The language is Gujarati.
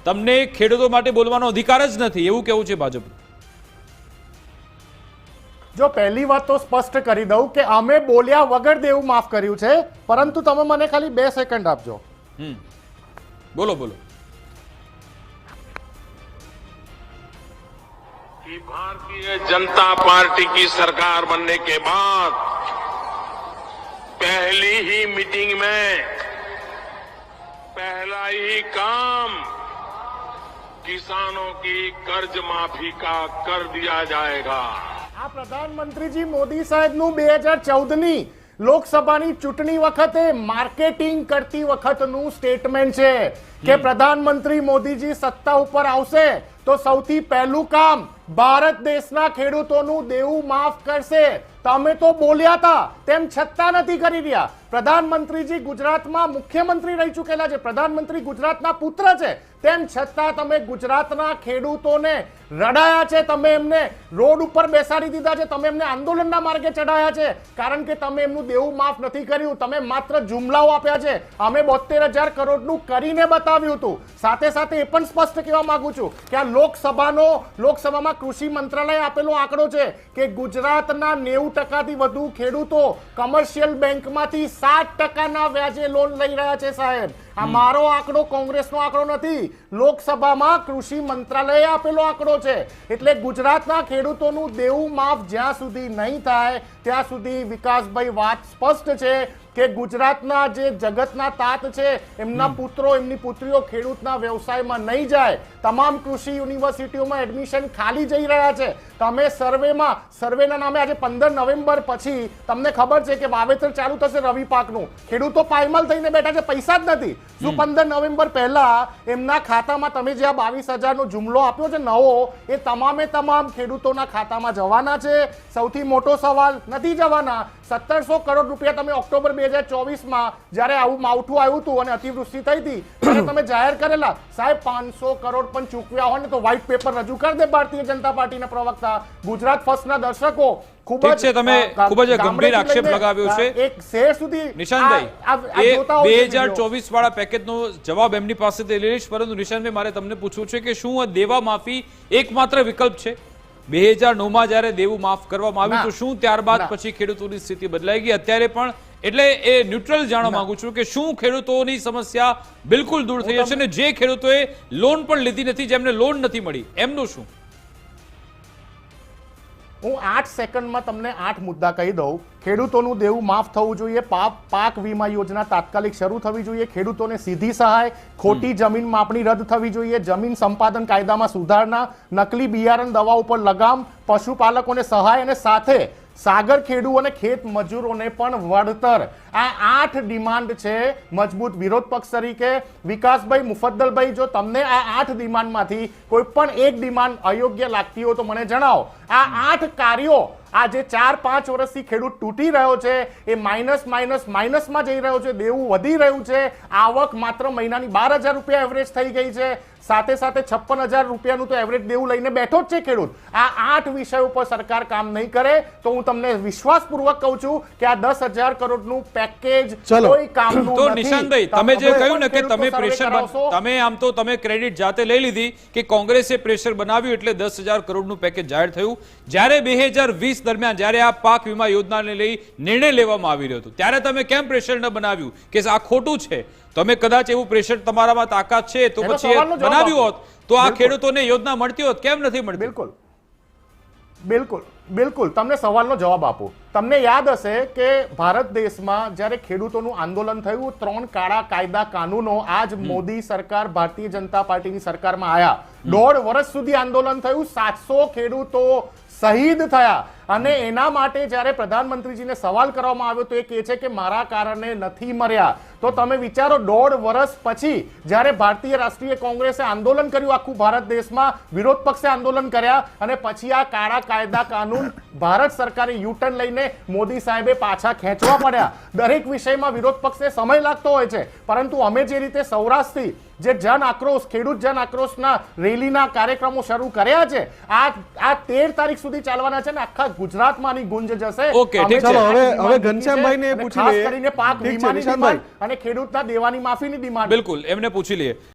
તમને ખેડૂતો માટે બોલવાનો અધિકાર જ નથી એવું કેવું છે ભાજપ? જો પહેલી વાત તો સ્પષ્ટ કરી દઉં કે અમે બોલ્યા વગર દેવું માફ કર્યું છે, પરંતુ તમે મને ખાલી 2 સેકન્ડ આપજો. બોલો બોલો. कि भारतीय जनता पार्टी की सरकार बनने के बाद पहली ही मीटिंग में पहला ही काम किसानों की कर्ज माफी का कर दिया जाएगा. આ પ્રધાનમંત્રીજી મોદી સાહેબનું 2014ની લોકસભાની ચૂંટણી વખતે માર્કેટિંગ કરતી વખતનું સ્ટેટમેન્ટ છે કે પ્રધાનમંત્રી મોદીજી સત્તા ઉપર આવશે તો સૌથી પહેલું કામ ભારત દેશના ખેડૂતોનું દેવું માફ કરશે. તમે તો બોલ્યા હતા તેમ છતાં નથી કરી રહ્યા. પ્રધાનમંત્રીજી ગુજરાતમાં મુખ્યમંત્રી રહી ચૂકેલા છે, પ્રધાનમંત્રી ગુજરાતના પુત્ર છે, તેમ છતાં તમે ગુજરાતના ખેડૂતોને રડાયા છે, તમે એમને રોડ ઉપર બેસાડી દીધા છે, તમે એમને આંદોલનના માર્ગે ચડાયા છે, કારણ કે તમે એમનું દેવું માફ નથી કર્યું. તમે માત્ર જુમલાઓ આપ્યા છે. અમે 72,000 કરોડનું કરીને બતાવ્યું હતું. સાથે સાથે એ પણ સ્પષ્ટ કહેવા માંગુ છું કે આ લોકસભામાં કૃષિ મંત્રાલય આપેલો આંકડો છે કે ગુજરાતના 90% વધુ ખેડૂતો કમર્શિયલ બેંકમાંથી 7% વ્યાજે લોન લઈ રહ્યા છે. સાહેબ, આ મારો આંકડો, કોંગ્રેસનો આંકડો નથી, લોકસભામાં કૃષિ મંત્રાલયે આપેલો આંકડો છે. એટલે ગુજરાતના ખેડૂતોનું દેવું માફ જ્યાં સુધી નહીં થાય ત્યાં સુધી વિકાસભાઈ વાત સ્પષ્ટ છે કે ગુજરાતના જે જગતના તાત છે એમના પુત્રો, એમની પુત્રીઓ ખેડૂતના વ્યવસાયમાં નહીં જાય. તમામ કૃષિ યુનિવર્સિટીઓમાં એડમિશન ખાલી જઈ રહ્યા છે. તમે સર્વેના નામે આજે 15 નવેમ્બર પછી તમને ખબર છે કે વાવેતર ચાલુ થશે રવિ પાકનું. ખેડૂતો પાયમાલ થઈને બેઠા છે, પૈસા જ નથી. શું 15 નવેમ્બર પહેલા એમના ખાતામાં તમે જે આ 22,000નો જુમલો આપ્યો છે નવો, એ તમામ ખેડૂતોના ખાતામાં જવાના છે? સૌથી મોટો સવાલ, નથી જવાના. 1700 કરોડ રૂપિયા તમે ઓક્ટોબર 2024માં જ્યારે આવું માવઠું આવ્યું હતું અને અતિવૃષ્ટિ થઈ હતી ત્યારે તમે જાહેર કરેલા. સાહેબ, 500 કરોડ પણ ચૂકવ્યા હોય ને તો વ્હાઇટ પેપર રજૂ કરી દે ભારતીય જનતા પાર્ટીના પ્રવક્તા. ગુજરાત ફર્સ્ટના દર્શકો ખૂબ જ ગંભીર આક્ષેપ લગાવ્યો છે. એક શેર સુધી નિશાંતભાઈ, એ 2024 વાળા પેકેજનો જવાબ એમની પાસેથી લઈશ, પરંતુ નિશાંતભાઈ મારે તમને પૂછવું છે કે શું આ દેવા માફી એકમાત્ર વિકલ્પ છે? 2009માં જયારે દેવું માફ કરવામાં આવ્યું તો શું ત્યારબાદ પછી ખેડૂતોની સ્થિતિ બદલાઈ ગઈ? અત્યારે પણ, એટલે એ ન્યુટ્રલ જાણવા માંગુ છું કે શું ખેડૂતોની સમસ્યા બિલકુલ દૂર થઈ જશે ને જે ખેડૂતોએ લોન પણ લીધી નથી, જેમને લોન નથી મળી, એમનું શું? હું 8 સેકન્ડમાં તમને 8 મુદ્દા કહી દઉં. ખેડૂતોનું દેવું માફ થવું જોઈએ, પાક વીમા યોજના તાત્કાલિક શરૂ થવી જોઈએ, ખેડૂતોને સીધી સહાય, ખોટી જમીન માપણી રદ થવી જોઈએ, જમીન સંપાદન કાયદામાં સુધારણા, નકલી બિયારણ દવા ઉપર લગામ, પશુપાલકોને સહાય અને સાથે સાગર ખેડૂ અને ખેત મજૂરોને પણ વળતર. આ 8 ડિમાન્ડ છે મજબૂત વિરોધ પક્ષ તરીકે. વિકાસભાઈ, મુફદ્દલભાઈ, જો તમને આ 8 ડિમાન્ડમાંથી કોઈ પણ એક ડિમાન્ડ અયોગ્ય લાગતી હોય તો મને જણાવો. આ 8 કાર્યો આ જે 4-5 વર્ષથી ખેડૂત તૂટી રહ્યો છે એ માઇનસમાં જઈ રહ્યો છે, દેવું વધી રહ્યું છે, આવક માત્ર મહિનાની 12,000 રૂપિયા એવરેજ થઈ ગઈ છે, સાથે 56,000 રૂપિયાનું તો એવરેજ દેવું લઈને બેઠો જ છે ખેડૂત. આ 8 વિષયો પર સરકાર કામ નહીં કરે તો હું તમને વિશ્વાસપૂર્વક કહું છું કે આ 10,000 કરોડનું પેકેજ કોઈ કામનું નથી. તો નિશાંતભાઈ, તમે જે કહ્યું ને કે તમે પ્રેશર, તમે ક્રેડિટ જાતે લઈ લીધી કે કોંગ્રેસે પ્રેશર બનાવ્યું એટલે 10,000 કરોડનું પેકેજ જાહેર થયું. જ્યારે 2020 દરમિયાન જ્યારે આ પાક વીમા યોજનાને લઈ નિર્ણય લેવામાં આવી રહ્યો હતો ત્યારે તમે કેમ પ્રેશર ન બનાવ્યું કે આ ખોટું છે? તમે કદાચ એવું પ્રેશર તમારામાં તાકાત છે તો પછી બનાવ્યું હોત તો આ ખેડૂતોને યોજના મળતી હોત, કેમ નથી મળતી? બિલકુલ તમને સવાલનો જવાબ આપો. તમને યાદ હશે કે ભારત દેશમાં જ્યારે ખેડૂતોનું આંદોલન થયું, 3 કાળા કાયદા કાનૂનો, આજ મોદી સરકાર ભારતીય જનતા પાર્ટીની સરકારમાં આવ્યા, 1.5 વર્ષ સુધી આંદોલન થયું, 700 ખેડૂતો શહીદ થયા અને એના માટે જ્યારે પ્રધાનમંત્રીજીને સવાલ કરવામાં આવ્યો તો એ કહે છે કે મારા કારણે નથી મર્યા. તો તમે વિચારો, 1.5 વર્ષ પછી જ્યારે ભારતીય રાષ્ટ્રીય કોંગ્રેસે આંદોલન કર્યું, આખું ભારત દેશમાં વિરોધ પક્ષે આંદોલન કર્યા અને પછી આ કાળા કાયદા કાનૂન ભારત સરકારે યુટર્ન લઈને મોદી સાહેબે પાછા ખેંચવા પડ્યા. દરેક વિષયમાં વિરોધ પક્ષને સમય લાગતો હોય છે, પરંતુ અમે જે રીતે સૌરાષ્ટ્રથી જે જન આક્રોશ, ખેડૂત જન આક્રોશના રેલીના કાર્યક્રમો શરૂ કર્યા છે, આ 13 તારીખ સુધી ચાલવાના છે ને આખા ગુજરાતમાં આની ગુંજ જશે. ઓકે, ઠીક છે. હવે ઘનશ્યામભાઈને પૂછી લઈએ, ખાસ કરીને પાક વીમાની ડિમાન્ડ અને ખેડૂતના દેવાની માફીની ડિમાન્ડ. બિલકુલ, એમને પૂછી લઈએ.